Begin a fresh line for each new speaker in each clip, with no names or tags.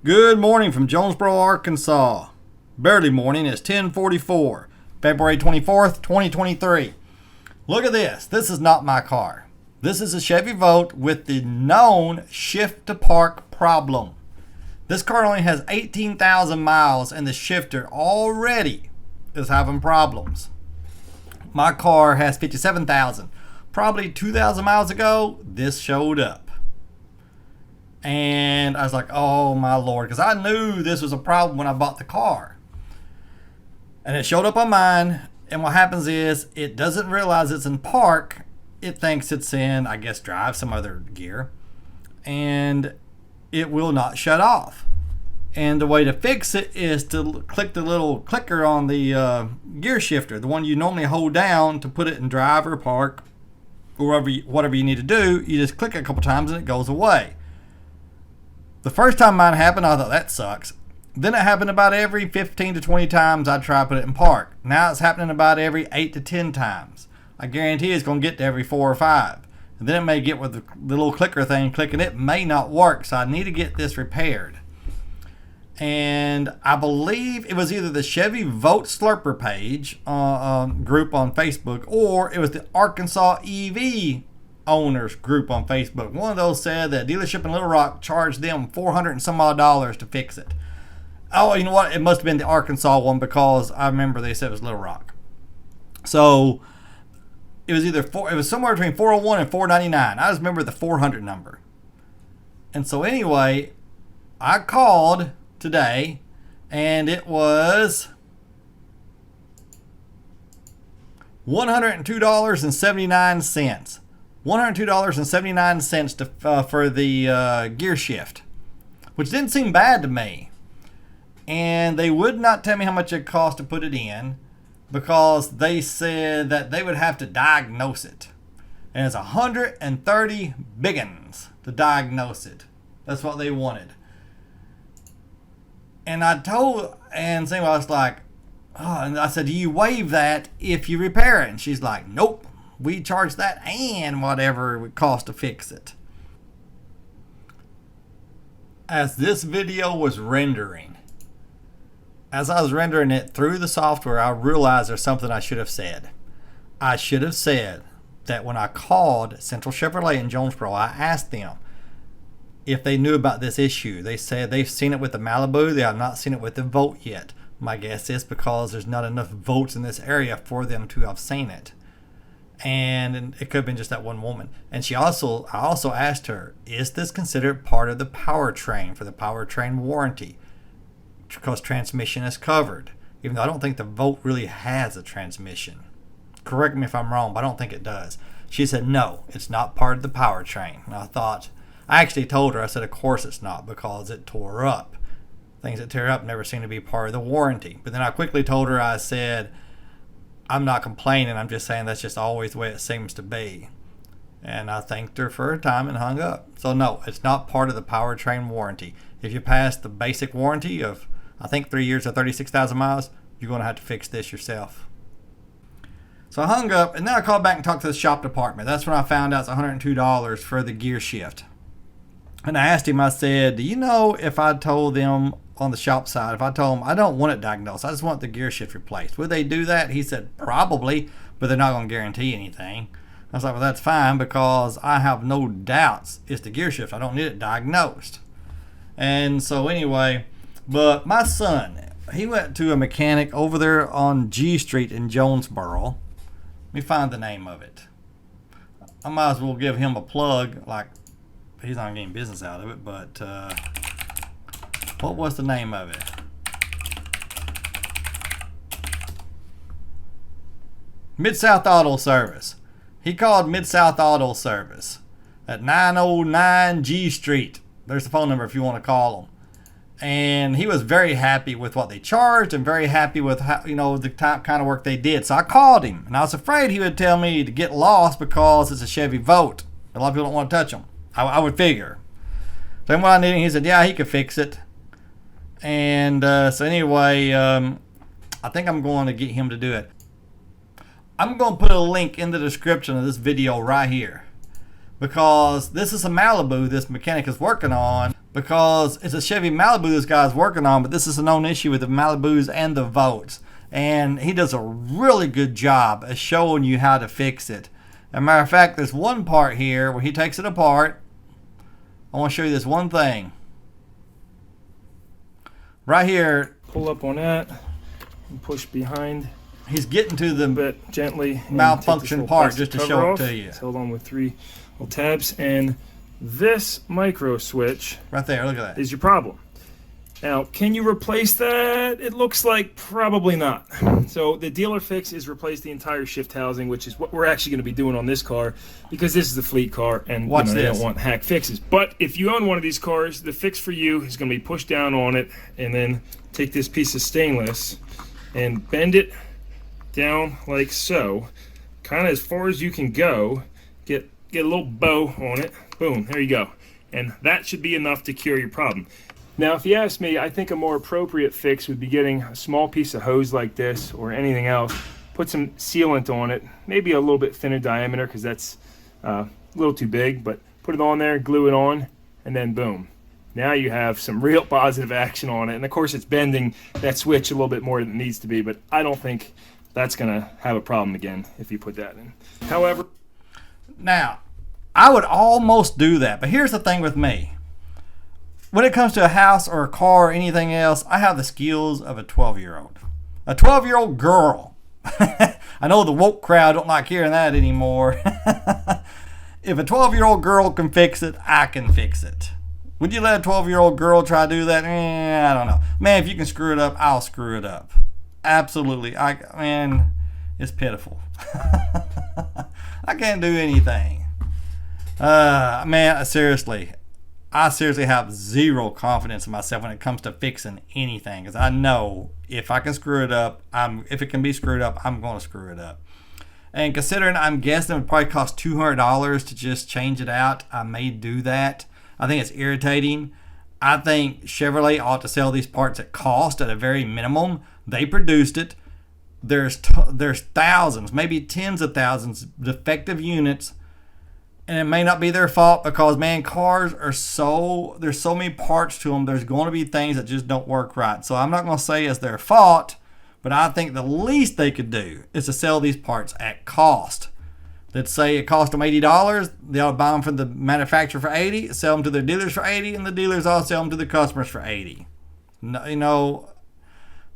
Good morning from Jonesboro, Arkansas. Barely morning. It's 10:44, February 24th, 2023. Look at this. This is not my car. This is a Chevy Volt with the known shift to park problem. This car only has 18,000 miles and the shifter already is having problems. My car has 57,000. Probably 2,000 miles ago, this showed up. And I was like, oh my Lord, because I knew this was a problem when I bought the car. And it showed up on mine. And what happens is it doesn't realize it's in park. It thinks it's in, I guess, drive, some other gear. And it will not shut off. And the way to fix it is to click the little clicker on the gear shifter, the one you normally hold down to put it in drive or park, or whatever you need to do. You just click it a couple times and it goes away. The first time mine happened, I thought that sucks. Then it happened about every 15 to 20 times I try to put it in park. Now it's happening about every 8 to 10 times. I guarantee it's going to get to every 4 or 5. And then it may get with the little clicker thing clicking. It may not work, so I need to get this repaired. And I believe it was either the Chevy Vote Slurper page group on Facebook, or it was the Arkansas EV owners group on Facebook. One of those said that dealership in Little Rock charged them $400 and some odd to fix it. Oh, you know what? It must have been the Arkansas one, because I remember they said it was Little Rock. So it was it was somewhere between 401 and 499. I just remember the 400 number. And so anyway, I called today, and it was $102.79. $102.79 for the gear shift, which didn't seem bad to me. And they would not tell me how much it cost to put it in, because they said that they would have to diagnose it. And it's 130 biggins to diagnose it. That's what they wanted. And I was like, oh, and I said, do you waive that if you repair it? And she's like, nope. We charge that and whatever it would cost to fix it. As this video was rendering, as I was rendering it through the software, I realized there's something I should have said. I should have said that when I called Central Chevrolet in Jonesboro, I asked them if they knew about this issue. They said they've seen it with the Malibu. They have not seen it with the Volt yet. My guess is because there's not enough Volts in this area for them to have seen it. And it could have been just that one woman. And I also asked her, is this considered part of the powertrain for the powertrain warranty? Because transmission is covered. Even though I don't think the Volt really has a transmission. Correct me if I'm wrong, but I don't think it does. She said, no, it's not part of the powertrain. And I actually told her, I said, of course it's not, because it tore up. Things that tear up never seem to be part of the warranty. But then I quickly told her, I said, I'm not complaining. I'm just saying that's just always the way it seems to be. And I thanked her for her time and hung up. So no, it's not part of the powertrain warranty. If you pass the basic warranty of, I think, 3 years or 36,000 miles, you're going to have to fix this yourself. So I hung up, and then I called back and talked to the shop department. That's when I found out it's $102 for the gear shift. And I asked him, I said, do you know if I told them on the shop side, if I told them I don't want it diagnosed, I just want the gear shift replaced, would they do that? He said, probably, but they're not going to guarantee anything. I was like, well, that's fine, because I have no doubts it's the gear shift. I don't need it diagnosed. And so anyway, but my son, he went to a mechanic over there on G Street in Jonesboro. Let me find the name of it. I might as well give him a plug, like he's not getting business out of it, but what was the name of it? Mid-South Auto Service. He called Mid-South Auto Service at 909 G Street. There's the phone number if you want to call them. And he was very happy with what they charged and very happy with how, the kind of work they did. So I called him, and I was afraid he would tell me to get lost because it's a Chevy Volt. A lot of people don't want to touch them. I would figure. Then what I needed, he said, yeah, he could fix it. And so anyway, I think I'm going to get him to do it. I'm going to put a link in the description of this video right here. because this is a Malibu this mechanic is working on, because it's a Chevy Malibu this guy's working on, but this is a known issue with the Malibus and the Volts. And he does a really good job of showing you how to fix it. As a matter of fact, there's one part here where he takes it apart. I want to show you this one thing. Right here.
Pull up on that and push behind.
He's getting to the
bit gently
malfunction part just to show it to you.
It's held on with 3 little tabs, and this micro switch
right there, look at that,
is your problem. Now, can you replace that? It looks like probably not. So the dealer fix is replace the entire shift housing, which is what we're actually going to be doing on this car, because this is the fleet car, and they don't want hack fixes. But if you own one of these cars, the fix for you is going to be push down on it, and then take this piece of stainless and bend it down like so, kind of as far as you can go. Get a little bow on it. Boom, there you go. And that should be enough to cure your problem. Now, if you ask me, I think a more appropriate fix would be getting a small piece of hose like this or anything else, put some sealant on it, maybe a little bit thinner diameter because that's a little too big, but put it on there, glue it on, and then boom. Now you have some real positive action on it. And of course it's bending that switch a little bit more than it needs to be, but I don't think that's gonna have a problem again if you put that in. However,
now I would almost do that, but here's the thing with me. When it comes to a house or a car or anything else, I have the skills of a 12-year-old. A 12-year-old girl. I know the woke crowd don't like hearing that anymore. If a 12-year-old girl can fix it, I can fix it. Would you let a 12-year-old girl try to do that? I don't know. Man, if you can screw it up, I'll screw it up. Absolutely. Man, it's pitiful. I can't do anything. Man, I seriously have zero confidence in myself when it comes to fixing anything, because I know if I can screw it up, if it can be screwed up, I'm going to screw it up. And considering I'm guessing it would probably cost $200 to just change it out, I may do that. I think it's irritating. I think Chevrolet ought to sell these parts at cost at a very minimum. They produced it. There's thousands, maybe tens of thousands defective units. And it may not be their fault because, man, cars are there's so many parts to them. There's going to be things that just don't work right. So I'm not going to say it's their fault, but I think the least they could do is to sell these parts at cost. Let's say it cost them $80. They ought to buy them from the manufacturer for $80, sell them to their dealers for $80, and the dealers ought to sell them to the customers for $80. No,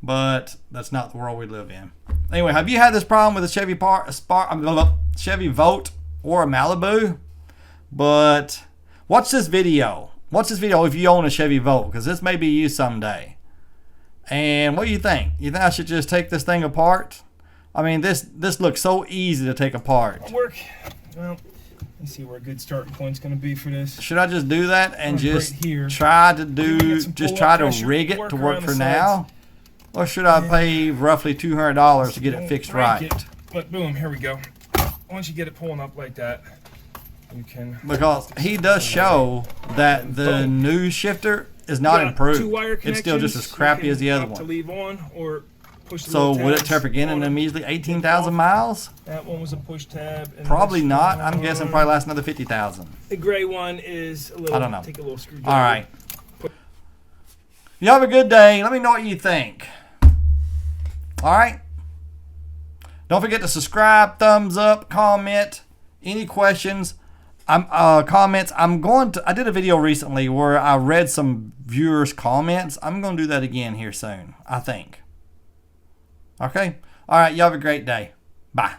but that's not the world we live in. Anyway, have you had this problem with a Chevy Volt or a Malibu? But watch this video. Watch this video if you own a Chevy Volt, because this may be you someday. And what do you think? You think I should just take this thing apart? I mean, this looks so easy to take apart.
Well, let's see where a good starting point's going to be for this.
Should I just do that and just try to rig it to work for now? Or should I pay roughly $200 to get it fixed right?
But boom, here we go. Once you get it pulling up like that, you can...
Because he does show that the new shifter is not improved. It's still just as crappy as the other one.
To leave on or push the
so would it turn again in immediately 18,000 miles?
That one was a push tab. And
probably not. I'm guessing probably lasts another 50,000.
The gray one is a little...
I don't know.
Take a little screwdriver.
All right. You have a good day. Let me know what you think. All right. Don't forget to subscribe, thumbs up, comment, any questions. Comments. I did a video recently where I read some viewers' comments. I'm going to do that again here soon, I think. Okay? All right. You have a great day. Bye.